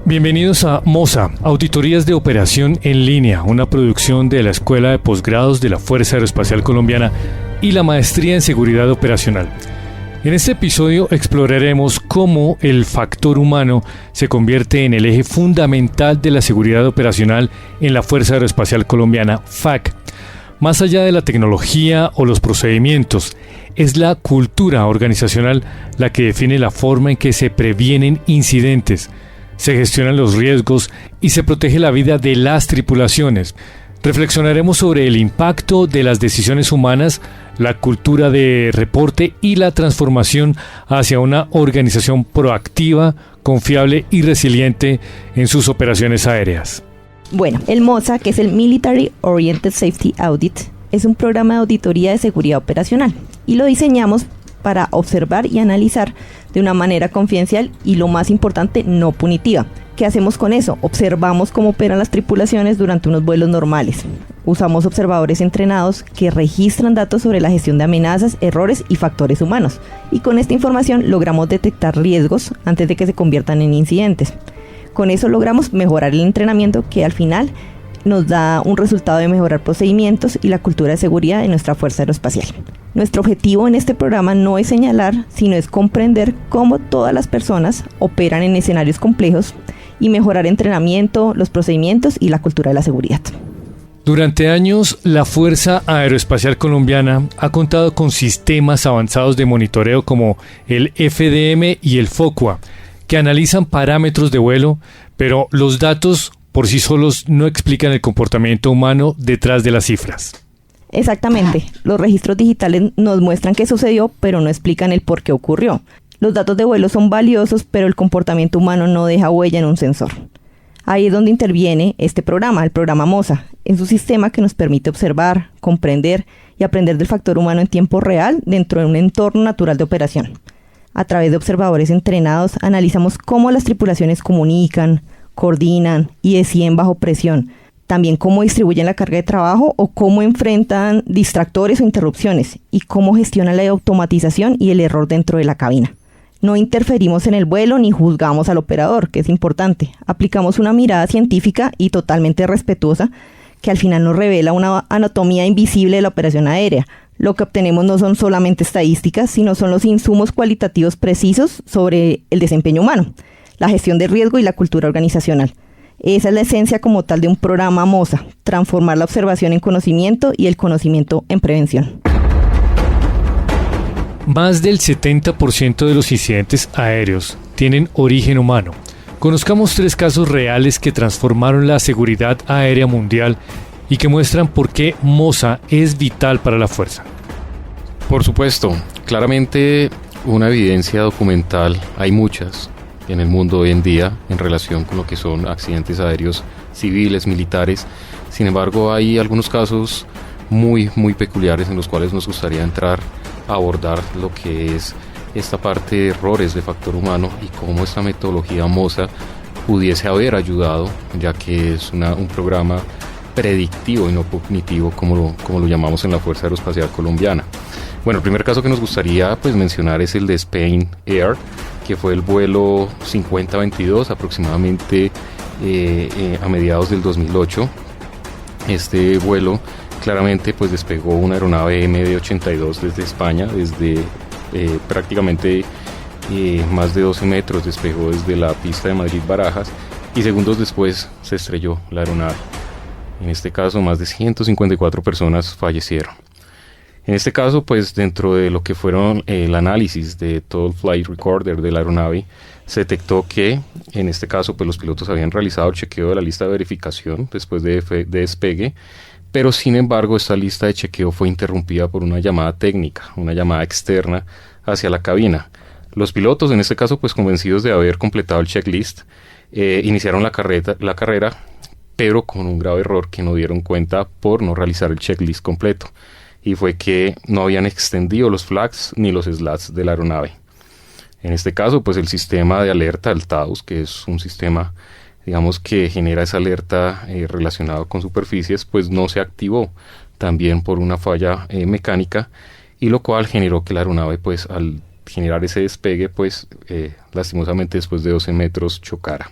Bienvenidos a MOSA, Auditorías de Operación en Línea, una producción de la Escuela de Posgrados de la Fuerza Aeroespacial Colombiana y la Maestría en Seguridad Operacional. En este episodio exploraremos cómo el factor humano se convierte en el eje fundamental de la seguridad operacional en la Fuerza Aeroespacial Colombiana, FAC. Más allá de la tecnología o los procedimientos, es la cultura organizacional la que define la forma en que se previenen incidentes, se gestionan los riesgos y se protege la vida de las tripulaciones. Reflexionaremos sobre el impacto de las decisiones humanas, la cultura de reporte y la transformación hacia una organización proactiva, confiable y resiliente en sus operaciones aéreas. Bueno, el MOSA, que es el Military Oriented Safety Audit, es un programa de auditoría de seguridad operacional y lo diseñamos para observar y analizar de una manera confidencial y, lo más importante, no punitiva. ¿Qué hacemos con eso? Observamos cómo operan las tripulaciones durante unos vuelos normales. Usamos observadores entrenados que registran datos sobre la gestión de amenazas, errores y factores humanos. Y con esta información logramos detectar riesgos antes de que se conviertan en incidentes. Con eso logramos mejorar el entrenamiento, que al final nos da un resultado de mejorar procedimientos y la cultura de seguridad en nuestra Fuerza Aeroespacial. Nuestro objetivo en este programa no es señalar, sino es comprender cómo todas las personas operan en escenarios complejos y mejorar entrenamiento, los procedimientos y la cultura de la seguridad. Durante años, la Fuerza Aeroespacial Colombiana ha contado con sistemas avanzados de monitoreo como el FDM y el FOCUA, que analizan parámetros de vuelo, pero los datos por sí solos no explican el comportamiento humano detrás de las cifras. Exactamente, los registros digitales nos muestran qué sucedió, pero no explican el por qué ocurrió. Los datos de vuelo son valiosos, pero el comportamiento humano no deja huella en un sensor. Ahí es donde interviene este programa, el programa MOSA, en su sistema que nos permite observar, comprender y aprender del factor humano en tiempo real dentro de un entorno natural de operación. A través de observadores entrenados, analizamos cómo las tripulaciones comunican, coordinan y deciden bajo presión. También cómo distribuyen la carga de trabajo o cómo enfrentan distractores o interrupciones y cómo gestionan la automatización y el error dentro de la cabina. No interferimos en el vuelo ni juzgamos al operador, que es importante. Aplicamos una mirada científica y totalmente respetuosa que al final nos revela una anatomía invisible de la operación aérea. Lo que obtenemos no son solamente estadísticas, sino son los insumos cualitativos precisos sobre el desempeño humano, la gestión de riesgo y la cultura organizacional. Esa es la esencia como tal de un programa MOSA, transformar la observación en conocimiento y el conocimiento en prevención. Más del 70% de los incidentes aéreos tienen origen humano. Conozcamos 3 casos reales que transformaron la seguridad aérea mundial y que muestran por qué MOSA es vital para la fuerza. Por supuesto, claramente una evidencia documental, hay muchas en el mundo hoy en día en relación con lo que son accidentes aéreos civiles, militares. Sin embargo, hay algunos casos muy peculiares en los cuales nos gustaría entrar a abordar lo que es esta parte de errores de factor humano y cómo esta metodología MOSA pudiese haber ayudado, ya que es un programa predictivo y no cognitivo como lo llamamos en la Fuerza Aeroespacial Colombiana. Bueno, el primer caso que nos gustaría mencionar es el de Spain Air, que fue el vuelo 5022 aproximadamente a mediados del 2008. Este vuelo claramente despegó una aeronave MD-82 desde España, desde prácticamente más de 12 metros, despegó desde la pista de Madrid-Barajas y segundos después se estrelló la aeronave. En este caso, más de 154 personas fallecieron. En este caso, dentro de lo que fueron el análisis de todo el flight recorder de la aeronave, se detectó que, en este caso, los pilotos habían realizado el chequeo de la lista de verificación después de despegue, pero sin embargo, esta lista de chequeo fue interrumpida por una llamada técnica, una llamada externa hacia la cabina. Los pilotos, en este caso, convencidos de haber completado el checklist, iniciaron la carrera, pero con un grave error que no dieron cuenta por no realizar el checklist completo. Y fue que no habían extendido los flags ni los slats de la aeronave. En este caso, el sistema de alerta, el TAUS, que es un sistema, digamos, que genera esa alerta relacionada con superficies, no se activó también por una falla mecánica, y lo cual generó que la aeronave, al generar ese despegue, lastimosamente después de 12 metros chocara.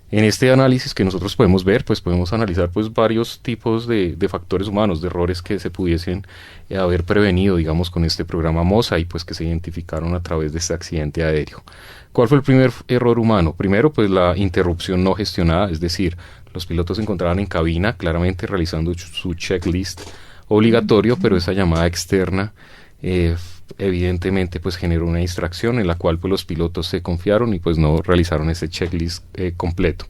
En este análisis que nosotros podemos ver, pues podemos analizar pues varios tipos de factores humanos, de errores que se pudiesen haber prevenido, digamos, con este programa MOSA y pues que se identificaron a través de este accidente aéreo. ¿Cuál fue el primer error humano? Primero, pues la interrupción no gestionada, es decir, los pilotos se encontraban en cabina, claramente realizando su checklist obligatorio, pero esa llamada externa evidentemente pues generó una distracción en la cual pues los pilotos se confiaron y pues no realizaron ese checklist completo.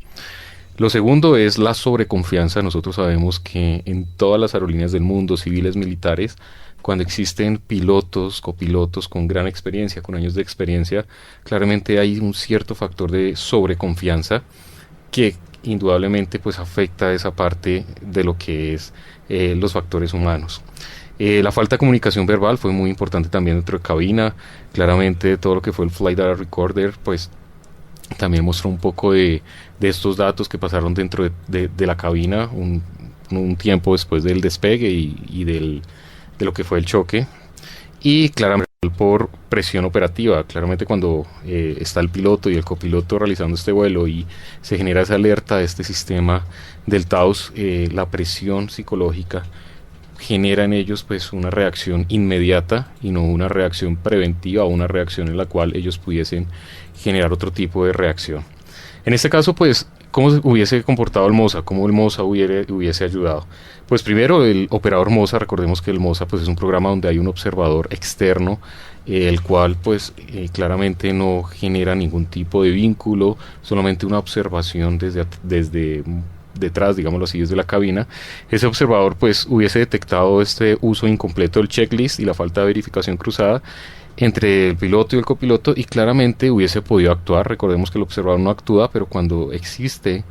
Lo segundo es la sobreconfianza. Nosotros sabemos que en todas las aerolíneas del mundo, civiles, militares, cuando existen pilotos, copilotos con gran experiencia, con años de experiencia, claramente hay un cierto factor de sobreconfianza que indudablemente pues afecta esa parte de lo que es los factores humanos. La falta de comunicación verbal fue muy importante también dentro de cabina. Claramente todo lo que fue el Flight Data Recorder pues también mostró un poco de estos datos que pasaron dentro de la cabina un tiempo después del despegue y de lo que fue el choque. Y claramente por presión operativa, claramente cuando está el piloto y el copiloto realizando este vuelo y se genera esa alerta de este sistema del TAUS, la presión psicológica genera en ellos pues una reacción inmediata y no una reacción preventiva o una reacción en la cual ellos pudiesen generar otro tipo de reacción. En este caso pues, ¿cómo se hubiese comportado el MOSA? ¿Cómo el MOSA hubiese ayudado? Pues primero el operador MOSA, recordemos que el MOSA pues es un programa donde hay un observador externo, el cual pues claramente no genera ningún tipo de vínculo, solamente una observación desde detrás, digámoslo así, desde la cabina. Ese observador pues hubiese detectado este uso incompleto del checklist y la falta de verificación cruzada entre el piloto y el copiloto y claramente hubiese podido actuar. Recordemos que el observador no actúa, pero cuando existe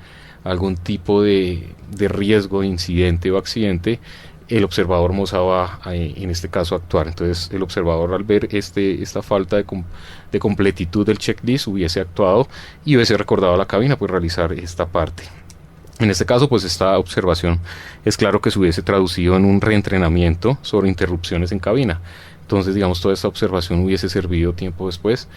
algún tipo de riesgo, de incidente o accidente, el observador MOSA va en este caso a actuar. Entonces el observador, al ver esta falta de completitud del checklist, hubiese actuado y hubiese recordado a la cabina pues realizar esta parte. En este caso, pues esta observación es claro que se hubiese traducido en un reentrenamiento sobre interrupciones en cabina. Entonces, digamos, toda esta observación hubiese servido tiempo después.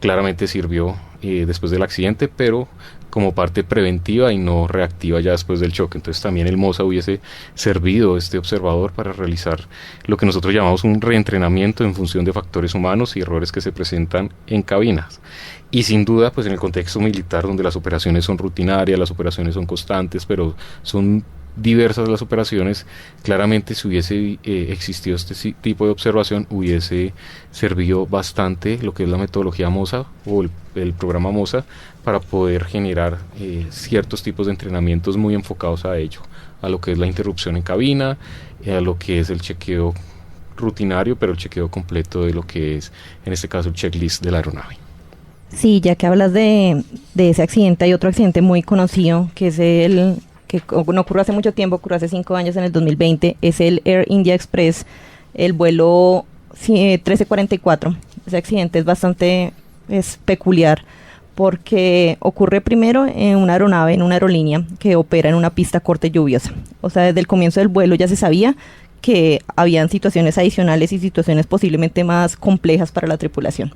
Claramente sirvió después del accidente, pero como parte preventiva y no reactiva ya después del choque. Entonces también el MOSA hubiese servido este observador para realizar lo que nosotros llamamos un reentrenamiento en función de factores humanos y errores que se presentan en cabinas. Y sin duda, pues en el contexto militar, donde las operaciones son rutinarias, las operaciones son constantes, pero son diversas las operaciones, claramente si hubiese existido este tipo de observación, hubiese servido bastante lo que es la metodología MOSA o el programa MOSA para poder generar ciertos tipos de entrenamientos muy enfocados a ello, a lo que es la interrupción en cabina, a lo que es el chequeo rutinario, pero el chequeo completo de lo que es, en este caso, el checklist de la aeronave. Sí, ya que hablas de ese accidente, hay otro accidente muy conocido, que es el que no ocurrió hace mucho tiempo, ocurrió hace 5 años, en el 2020, es el Air India Express, el vuelo 1344. Ese accidente es bastante peculiar, porque ocurre primero en una aeronave, en una aerolínea que opera en una pista corta y lluviosa. O sea, desde el comienzo del vuelo ya se sabía que habían situaciones adicionales y situaciones posiblemente más complejas para la tripulación.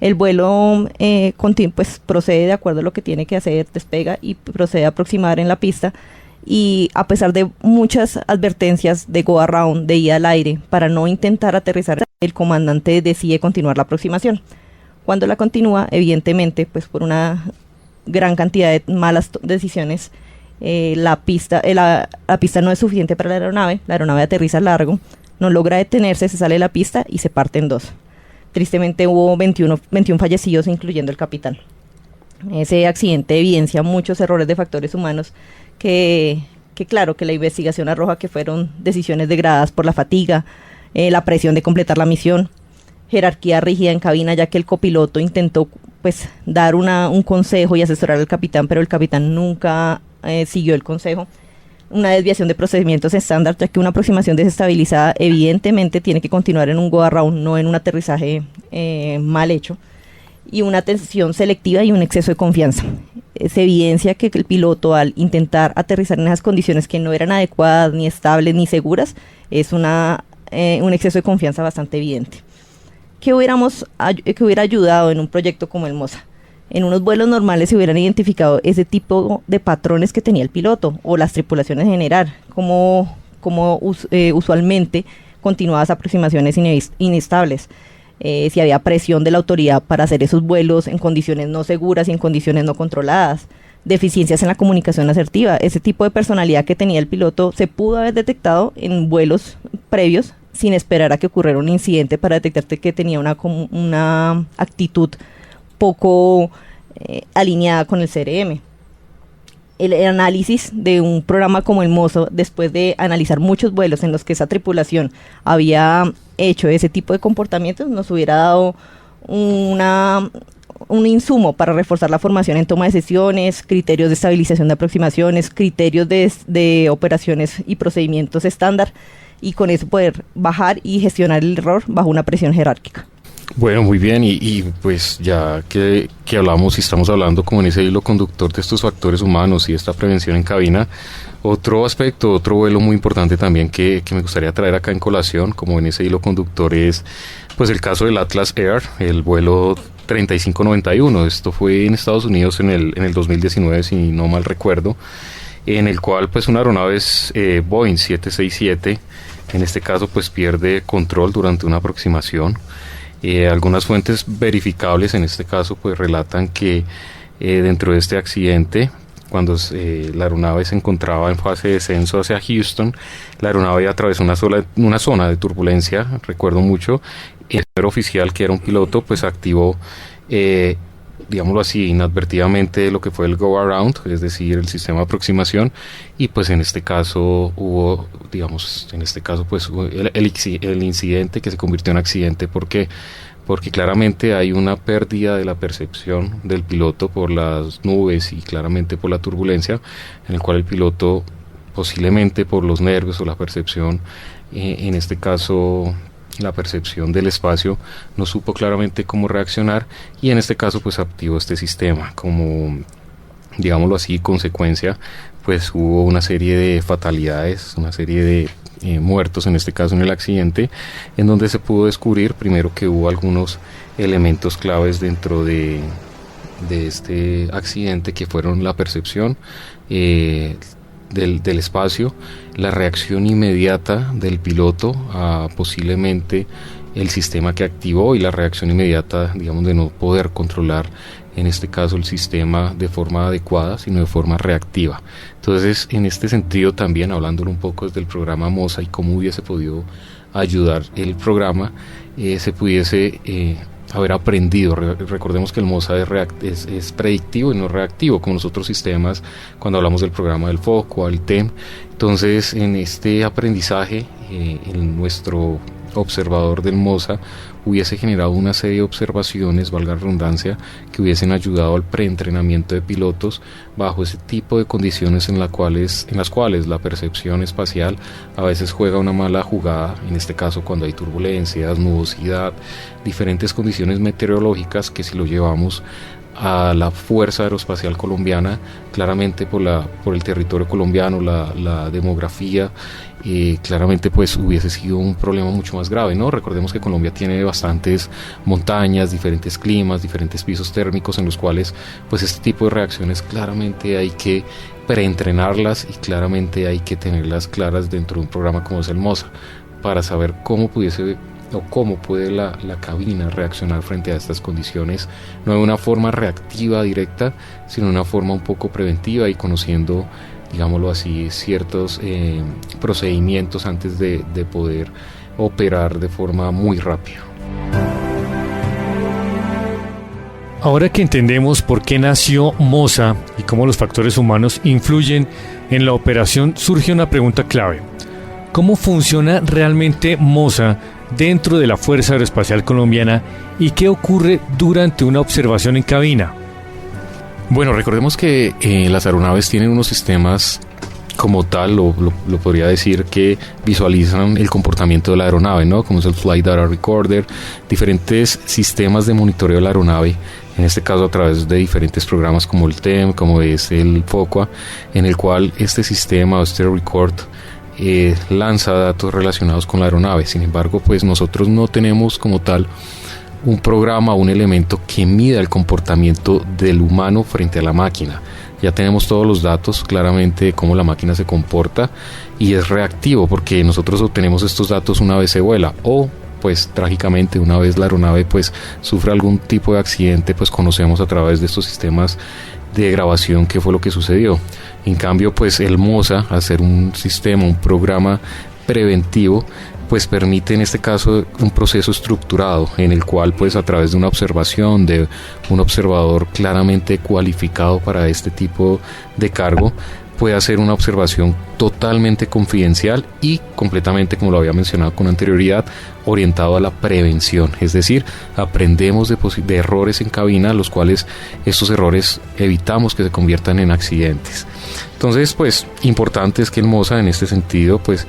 El vuelo pues procede de acuerdo a lo que tiene que hacer, despega y procede a aproximar en la pista, y a pesar de muchas advertencias de go around, de ida al aire, para no intentar aterrizar, el comandante decide continuar la aproximación. Cuando la continúa, evidentemente, pues por una gran cantidad de malas decisiones, la pista no es suficiente para la aeronave aterriza largo, no logra detenerse, se sale de la pista y se parte en dos. Tristemente hubo 21 fallecidos, incluyendo el capitán. Ese accidente evidencia muchos errores de factores humanos que claro, que la investigación arroja que fueron decisiones degradadas por la fatiga, la presión de completar la misión, jerarquía rígida en cabina, ya que el copiloto intentó pues dar un consejo y asesorar al capitán, pero el capitán nunca siguió el consejo. Una desviación de procedimientos estándar, ya que una aproximación desestabilizada evidentemente tiene que continuar en un go around, no en un aterrizaje mal hecho, y una atención selectiva y un exceso de confianza. Se evidencia que el piloto, al intentar aterrizar en esas condiciones que no eran adecuadas, ni estables, ni seguras, es un exceso de confianza bastante evidente. ¿Qué hubiera ayudado en un proyecto como el MOSA? En unos vuelos normales se hubieran identificado ese tipo de patrones que tenía el piloto o las tripulaciones en general, como usualmente continuadas aproximaciones inestables. Si había presión de la autoridad para hacer esos vuelos en condiciones no seguras y en condiciones no controladas, deficiencias en la comunicación asertiva. Ese tipo de personalidad que tenía el piloto se pudo haber detectado en vuelos previos sin esperar a que ocurriera un incidente para detectarte que tenía una actitud poco alineada con el CRM. El análisis de un programa como el Moza, después de analizar muchos vuelos en los que esa tripulación había hecho ese tipo de comportamientos, nos hubiera dado un insumo para reforzar la formación en toma de decisiones, criterios de estabilización de aproximaciones, criterios de operaciones y procedimientos estándar, y con eso poder bajar y gestionar el error bajo una presión jerárquica. Bueno, muy bien, y pues ya que hablamos y estamos hablando como en ese hilo conductor de estos factores humanos y esta prevención en cabina, otro aspecto, otro vuelo muy importante también que me gustaría traer acá en colación, como en ese hilo conductor, es pues el caso del Atlas Air, el vuelo 3591. Esto fue en Estados Unidos en el 2019, si no mal recuerdo, en el cual pues una aeronave Boeing 767, en este caso pues pierde control durante una aproximación. Algunas fuentes verificables en este caso pues relatan que dentro de este accidente, cuando la aeronave se encontraba en fase de descenso hacia Houston, la aeronave atravesó una zona de turbulencia, recuerdo mucho, y el primer oficial, que era un piloto, pues activó digámoslo así, inadvertidamente lo que fue el go around, es decir, el sistema de aproximación, y pues en este caso hubo, pues el incidente que se convirtió en accidente. ¿Por qué? Porque claramente hay una pérdida de la percepción del piloto por las nubes y claramente por la turbulencia, en el cual el piloto, posiblemente por los nervios o la percepción, en este caso la percepción del espacio, no supo claramente cómo reaccionar, y en este caso pues activó este sistema. Como, digámoslo así, consecuencia, pues hubo una serie de fatalidades, una serie de muertos, en este caso en el accidente, en donde se pudo descubrir primero que hubo algunos elementos claves dentro de este accidente, que fueron la percepción del espacio, la reacción inmediata del piloto a posiblemente el sistema que activó, y la reacción inmediata, digamos, de no poder controlar en este caso el sistema de forma adecuada, sino de forma reactiva. Entonces, en este sentido también, hablándolo un poco desde el programa Moza y cómo hubiese podido ayudar el programa, se pudiese haber aprendido. Recordemos que el Moza es predictivo y no reactivo, como los otros sistemas cuando hablamos del programa del FOCO, el TEM. Entonces, en este aprendizaje, en nuestro observador del Moza hubiese generado una serie de observaciones, valga la redundancia, que hubiesen ayudado al preentrenamiento de pilotos bajo ese tipo de condiciones en las cuales la percepción espacial a veces juega una mala jugada, en este caso cuando hay turbulencias, nubosidad, diferentes condiciones meteorológicas, que si lo llevamos a la Fuerza Aeroespacial Colombiana, claramente por el territorio colombiano, la demografía, claramente pues hubiese sido un problema mucho más grave, ¿no? Recordemos que Colombia tiene bastantes montañas, diferentes climas, diferentes pisos térmicos, en los cuales pues este tipo de reacciones claramente hay que preentrenarlas, y claramente hay que tenerlas claras dentro de un programa como es el Moza, para saber cómo puede la cabina reaccionar frente a estas condiciones, no de una forma reactiva directa, sino de una forma un poco preventiva, y conociendo, digámoslo así, ciertos procedimientos antes de poder operar de forma muy rápida. Ahora que entendemos por qué nació Moza y cómo los factores humanos influyen en la operación, surge una pregunta clave: ¿cómo funciona realmente Moza dentro de la Fuerza Aeroespacial Colombiana, y qué ocurre durante una observación en cabina? Bueno, recordemos que las aeronaves tienen unos sistemas como tal, lo podría decir, que visualizan el comportamiento de la aeronave, ¿no? Como es el Flight Data Recorder, diferentes sistemas de monitoreo de la aeronave, en este caso a través de diferentes programas como el TEM, como es el FOCA, en el cual este sistema o este record lanza datos relacionados con la aeronave. Sin embargo, pues nosotros no tenemos como tal un programa, un elemento que mida el comportamiento del humano frente a la máquina. Ya tenemos todos los datos claramente de cómo la máquina se comporta y es reactivo porque nosotros obtenemos estos datos una vez se vuela o pues trágicamente una vez la aeronave pues sufre algún tipo de accidente, pues conocemos a través de estos sistemas de grabación qué fue lo que sucedió. En cambio pues el MOSA, al ser un sistema, un programa preventivo, pues permite en este caso un proceso estructurado en el cual pues a través de una observación de un observador claramente cualificado para este tipo de cargo puede hacer una observación totalmente confidencial y completamente, como lo había mencionado con anterioridad, orientado a la prevención, es decir, aprendemos de errores en cabina, los cuales estos errores evitamos que se conviertan en accidentes. Entonces, pues, importante es que el MOSA en este sentido, pues,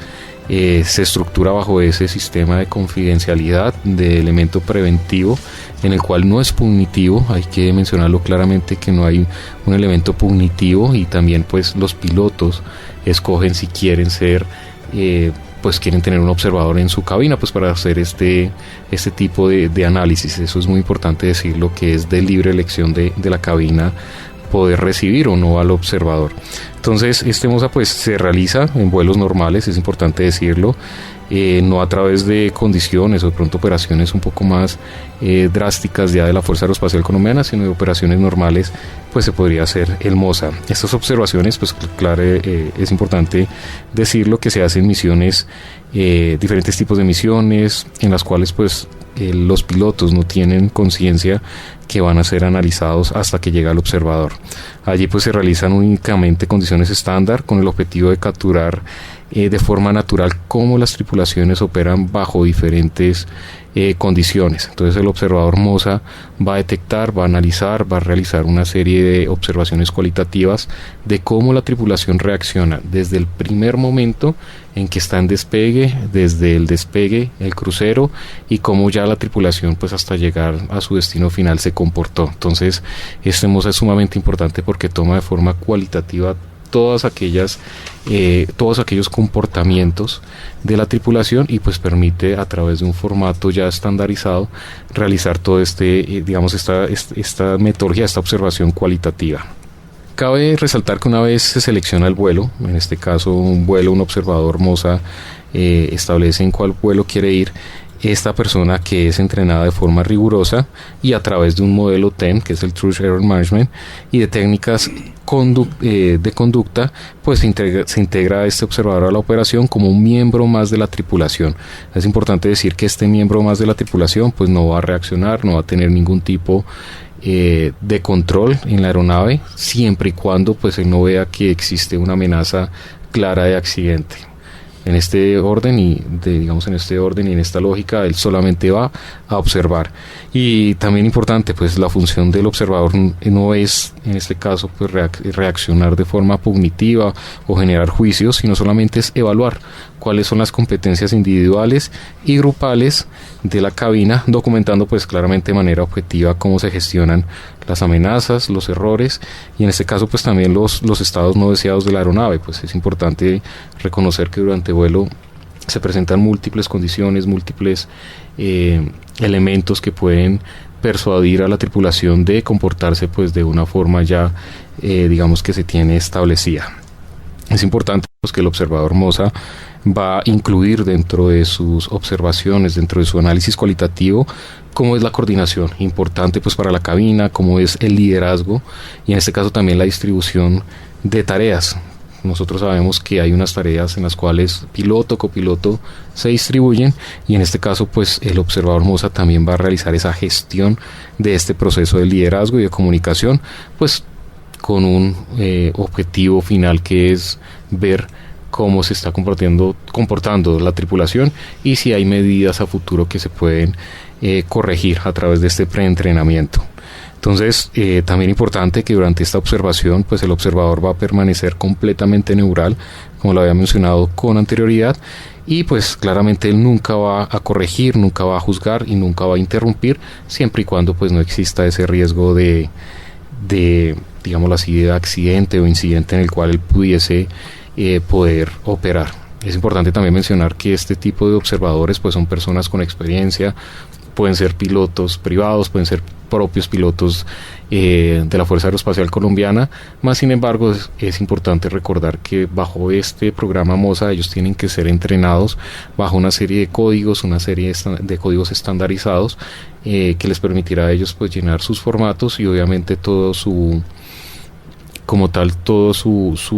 se estructura bajo ese sistema de confidencialidad, de elemento preventivo, en el cual no es punitivo, hay que mencionarlo claramente que no hay un elemento punitivo y también pues los pilotos escogen si quieren ser, pues quieren tener un observador en su cabina pues para hacer este tipo de análisis. Eso es muy importante decirlo, que es de libre elección de la cabina poder recibir o no al observador. Entonces este MOSA pues se realiza en vuelos normales, es importante decirlo, no a través de condiciones o de pronto operaciones un poco más drásticas ya de la Fuerza Aeroespacial Colombiana, sino de operaciones normales pues se podría hacer el MOSA. Estas observaciones pues claro, es importante decirlo que se hacen misiones, diferentes tipos de misiones en las cuales pues los pilotos no tienen conciencia que van a ser analizados hasta que llega el observador. Allí pues se realizan únicamente condiciones estándar con el objetivo de capturar de forma natural cómo las tripulaciones operan bajo diferentes condiciones. Entonces el observador MOSA va a detectar, va a analizar, va a realizar una serie de observaciones cualitativas de cómo la tripulación reacciona desde el primer momento en que está en despegue, desde el despegue, el crucero, y cómo ya la tripulación pues hasta llegar a su destino final se comportó. Entonces este MOSA es sumamente importante porque toma de forma cualitativa todos aquellos comportamientos de la tripulación y pues permite a través de un formato ya estandarizado realizar todo esta metodología, esta observación cualitativa. Cabe resaltar que una vez se selecciona el vuelo, en este caso un observador MOSA establece en cuál vuelo quiere ir, esta persona que es entrenada de forma rigurosa y a través de un modelo TEM, que es el Truth Error Management, y de técnicas de conducta, pues se integra este observador a la operación como un miembro más de la tripulación. Es importante decir que este miembro más de la tripulación pues no va a reaccionar, no va a tener ningún tipo de control en la aeronave, siempre y cuando pues él no vea que existe una amenaza clara de accidente. En este orden y en esta lógica él solamente va a observar. Y también importante pues la función del observador no es en este caso pues reaccionar de forma punitiva o generar juicios, sino solamente es evaluar cuáles son las competencias individuales y grupales de la cabina, documentando pues claramente de manera objetiva cómo se gestionan las amenazas, los errores y en este caso pues también los estados no deseados de la aeronave. Pues es importante reconocer que durante vuelo se presentan múltiples condiciones, múltiples elementos que pueden persuadir a la tripulación de comportarse pues de una forma ya digamos que se tiene establecida. Es importante pues, que el observador MOSA va a incluir dentro de sus observaciones, dentro de su análisis cualitativo, cómo es la coordinación, importante pues para la cabina, cómo es el liderazgo y en este caso también la distribución de tareas. Nosotros sabemos que hay unas tareas en las cuales piloto, copiloto se distribuyen y en este caso pues el observador MOSA también va a realizar esa gestión de este proceso de liderazgo y de comunicación pues con un objetivo final que es ver cómo se está comportando la tripulación y si hay medidas a futuro que se pueden corregir a través de este preentrenamiento. Entonces, también importante que durante esta observación, pues el observador va a permanecer completamente neural, como lo había mencionado con anterioridad, y pues claramente él nunca va a corregir, nunca va a juzgar y nunca va a interrumpir, siempre y cuando pues no exista ese riesgo de digámoslo así, de accidente o incidente en el cual él pudiese poder operar. Es importante también mencionar que este tipo de observadores pues son personas con experiencia, pueden ser pilotos privados, pueden ser propios pilotos de la Fuerza Aeroespacial Colombiana, más sin embargo es importante recordar que bajo este programa MOSA ellos tienen que ser entrenados bajo una serie de códigos, una serie de códigos estandarizados que les permitirá a ellos pues llenar sus formatos y obviamente toda su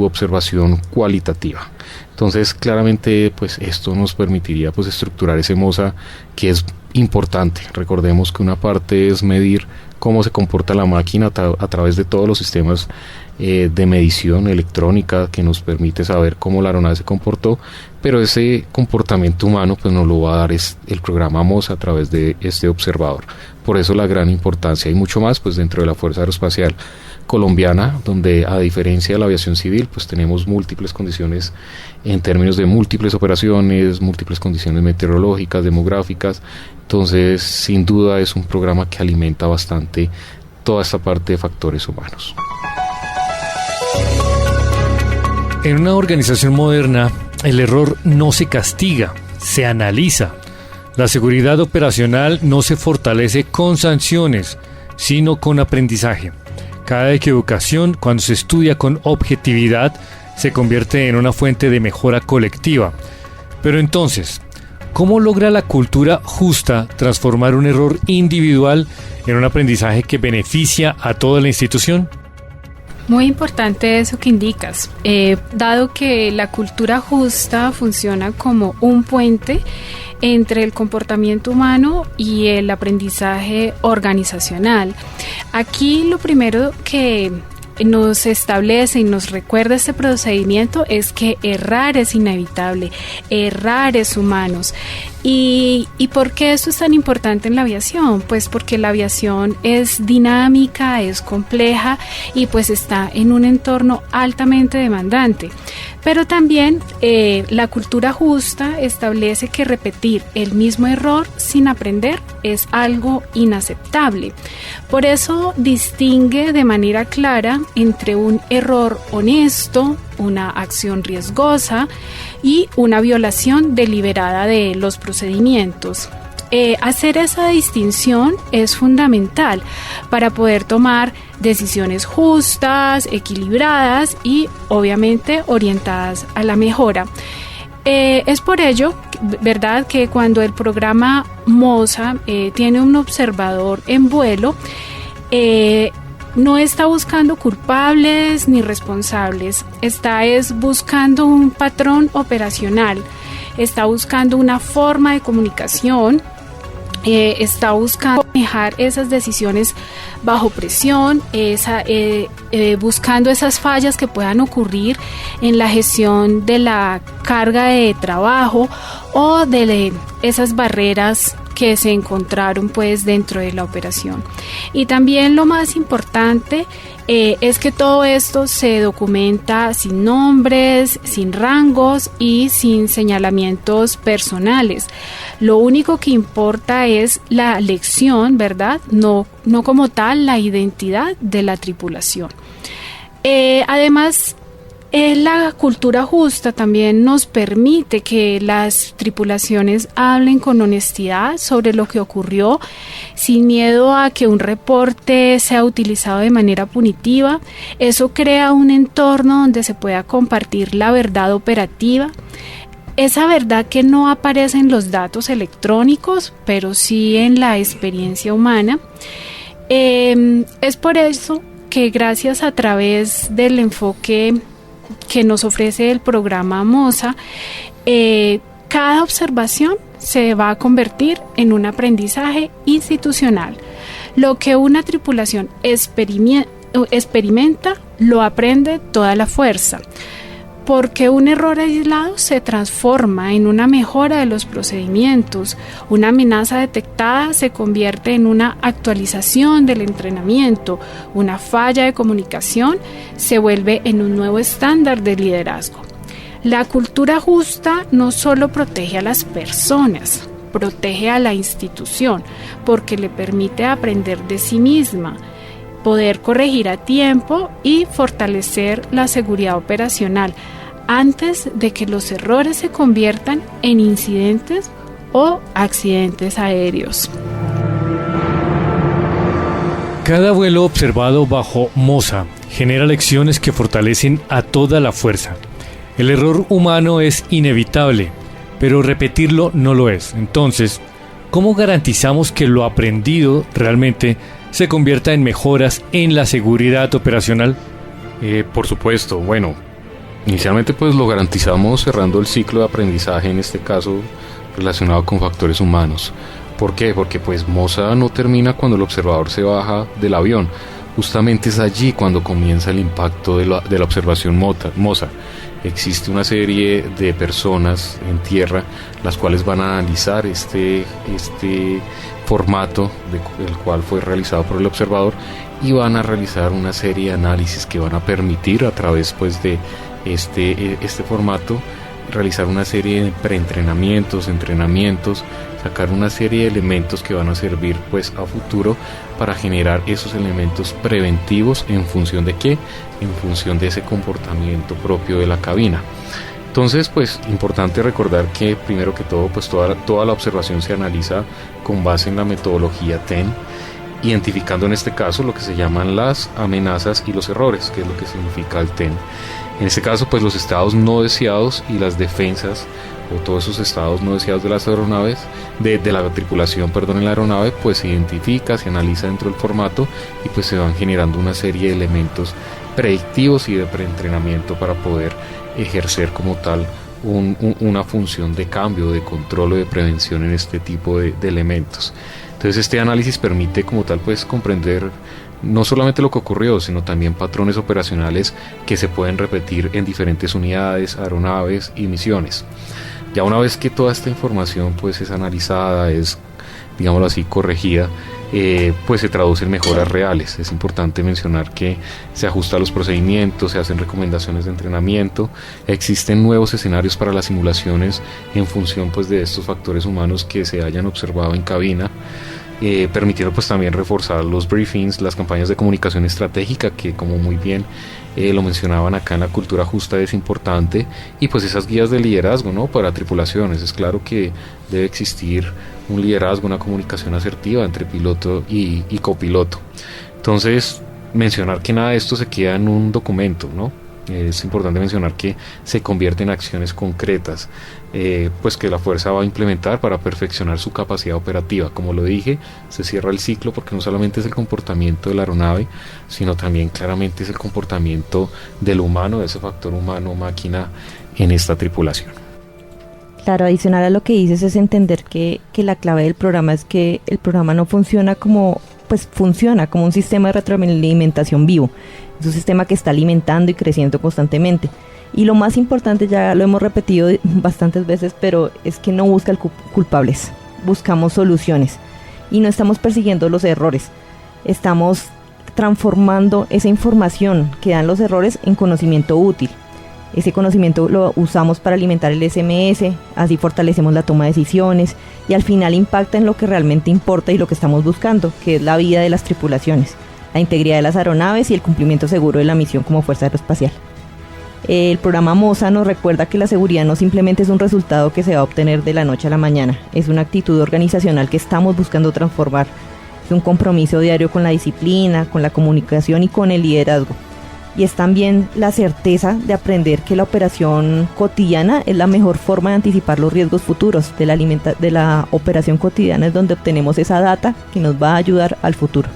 observación cualitativa. Entonces claramente pues esto nos permitiría pues estructurar ese MOSA que es importante. Recordemos que una parte es medir cómo se comporta la máquina a través de todos los sistemas de medición electrónica que nos permite saber cómo la aeronave se comportó, pero ese comportamiento humano pues nos lo va a dar el programa MOSA a través de este observador. Por eso la gran importancia y mucho más pues dentro de la Fuerza Aeroespacial Colombiana, donde a diferencia de la aviación civil pues tenemos múltiples condiciones en términos de múltiples operaciones, múltiples condiciones meteorológicas, demográficas. Entonces sin duda es un programa que alimenta bastante toda esta parte de factores humanos. En una organización moderna, el error no se castiga, se analiza. La seguridad operacional no se fortalece con sanciones, sino con aprendizaje. Cada equivocación, cuando se estudia con objetividad, se convierte en una fuente de mejora colectiva. Pero entonces, ¿cómo logra la cultura justa transformar un error individual en un aprendizaje que beneficia a toda la institución? Muy importante eso que indicas, dado que la cultura justa funciona como un puente entre el comportamiento humano y el aprendizaje organizacional. Aquí lo primero que nos establece y nos recuerda este procedimiento es que errar es inevitable, errar es humano. ¿Y por qué esto es tan importante en la aviación? Pues porque la aviación es dinámica, es compleja y pues está en un entorno altamente demandante. Pero también la cultura justa establece que repetir el mismo error sin aprender es algo inaceptable. Por eso distingue de manera clara entre un error honesto, una acción riesgosa y una violación deliberada de los procedimientos. Hacer esa distinción es fundamental para poder tomar decisiones justas, equilibradas y obviamente orientadas a la mejora. Es por ello, ¿verdad?, que cuando el programa MOSA tiene un observador en vuelo, no está buscando culpables ni responsables, está buscando un patrón operacional, está buscando una forma de comunicación, está buscando manejar esas decisiones bajo presión, buscando esas fallas que puedan ocurrir en la gestión de la carga de trabajo o de esas barreras que se encontraron pues dentro de la operación. Y también lo más importante es que todo esto se documenta sin nombres, sin rangos y sin señalamientos personales. Lo único que importa es la lección, ¿verdad? No como tal la identidad de la tripulación. Además, la cultura justa también nos permite que las tripulaciones hablen con honestidad sobre lo que ocurrió, sin miedo a que un reporte sea utilizado de manera punitiva. Eso crea un entorno donde se pueda compartir la verdad operativa, esa verdad que no aparece en los datos electrónicos, pero sí en la experiencia humana. Es por eso que gracias a través del enfoque que nos ofrece el programa MOSA, cada observación se va a convertir en un aprendizaje institucional. Lo que una tripulación experimenta, lo aprende toda la fuerza, porque un error aislado se transforma en una mejora de los procedimientos, una amenaza detectada se convierte en una actualización del entrenamiento, una falla de comunicación se vuelve en un nuevo estándar de liderazgo. La cultura justa no solo protege a las personas, protege a la institución, porque le permite aprender de sí misma, poder corregir a tiempo y fortalecer la seguridad operacional antes de que los errores se conviertan en incidentes o accidentes aéreos. Cada vuelo observado bajo MOSA genera lecciones que fortalecen a toda la fuerza. El error humano es inevitable, pero repetirlo no lo es. Entonces, ¿cómo garantizamos que lo aprendido realmente se convierta en mejoras en la seguridad operacional? Por supuesto, bueno, inicialmente pues lo garantizamos cerrando el ciclo de aprendizaje, en este caso relacionado con factores humanos. ¿Por qué? Porque pues MOSA no termina cuando el observador se baja del avión. Justamente es allí cuando comienza el impacto de la observación MOSA. Existe una serie de personas en tierra las cuales van a analizar este formato del cual fue realizado por el observador y van a realizar una serie de análisis que van a permitir a través pues de este formato realizar una serie de preentrenamientos, entrenamientos, sacar una serie de elementos que van a servir pues a futuro para generar esos elementos preventivos. ¿En función de qué? En función de ese comportamiento propio de la cabina. Entonces pues importante recordar que primero que todo pues toda la observación se analiza con base en la metodología TEN, identificando en este caso lo que se llaman las amenazas y los errores, que es lo que significa el TEN. En este caso pues los estados no deseados y las defensas o todos esos estados no deseados de las aeronaves, de la tripulación, en la aeronave, pues se identifica, se analiza dentro del formato y pues se van generando una serie de elementos predictivos y de preentrenamiento para poder ejercer como tal una función de cambio, de control o de prevención en este tipo de elementos. Entonces este análisis permite como tal pues comprender no solamente lo que ocurrió, sino también patrones operacionales que se pueden repetir en diferentes unidades, aeronaves y misiones. Ya una vez que toda esta información pues es analizada, es, digámoslo así, corregida, pues se traduce en mejoras reales. Es importante mencionar que se ajustan los procedimientos, se hacen recomendaciones de entrenamiento, existen nuevos escenarios para las simulaciones en función pues de estos factores humanos que se hayan observado en cabina, permitiendo pues también reforzar los briefings, las campañas de comunicación estratégica, que como muy bien lo mencionaban acá en la cultura justa es importante, y pues esas guías de liderazgo, ¿no?, para tripulaciones. Es claro que debe existir un liderazgo, una comunicación asertiva entre piloto y copiloto. Entonces mencionar que nada de esto se queda en un documento, ¿no? Es importante mencionar que se convierte en acciones concretas, pues que la fuerza va a implementar para perfeccionar su capacidad operativa. Como lo dije, se cierra el ciclo porque no solamente es el comportamiento de la aeronave, sino también claramente es el comportamiento del humano, de ese factor humano-máquina en esta tripulación. Claro, adicional a lo que dices es entender que la clave del programa es que el programa no funciona funciona como un sistema de retroalimentación vivo. Es un sistema que está alimentando y creciendo constantemente. Y lo más importante, ya lo hemos repetido bastantes veces, pero es que no busca culpables. Buscamos soluciones. Y no estamos persiguiendo los errores. Estamos transformando esa información que dan los errores en conocimiento útil. Ese conocimiento lo usamos para alimentar el SMS, así fortalecemos la toma de decisiones y al final impacta en lo que realmente importa y lo que estamos buscando, que es la vida de las tripulaciones, la integridad de las aeronaves y el cumplimiento seguro de la misión como Fuerza Aeroespacial. El programa MOSA nos recuerda que la seguridad no simplemente es un resultado que se va a obtener de la noche a la mañana, es una actitud organizacional que estamos buscando transformar. Es un compromiso diario con la disciplina, con la comunicación y con el liderazgo. Y es también la certeza de aprender que la operación cotidiana es la mejor forma de anticipar los riesgos futuros. De la operación cotidiana es donde obtenemos esa data que nos va a ayudar al futuro.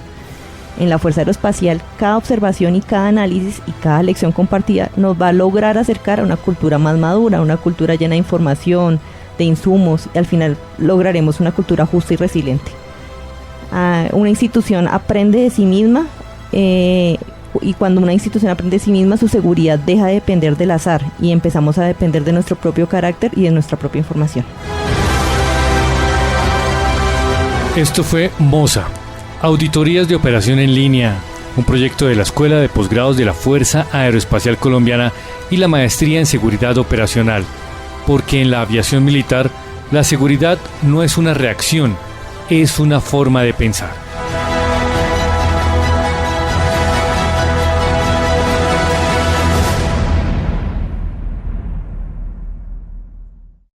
En la Fuerza Aeroespacial, cada observación y cada análisis y cada lección compartida nos va a lograr acercar a una cultura más madura, una cultura llena de información, de insumos, y al final lograremos una cultura justa y resiliente. Una institución aprende de sí misma, y cuando una institución aprende de sí misma, su seguridad deja de depender del azar y empezamos a depender de nuestro propio carácter y de nuestra propia información. Esto fue MOSA, Auditorías de Operación en Línea, un proyecto de la Escuela de Posgrados de la Fuerza Aeroespacial Colombiana y la Maestría en Seguridad Operacional, porque en la aviación militar la seguridad no es una reacción, es una forma de pensar.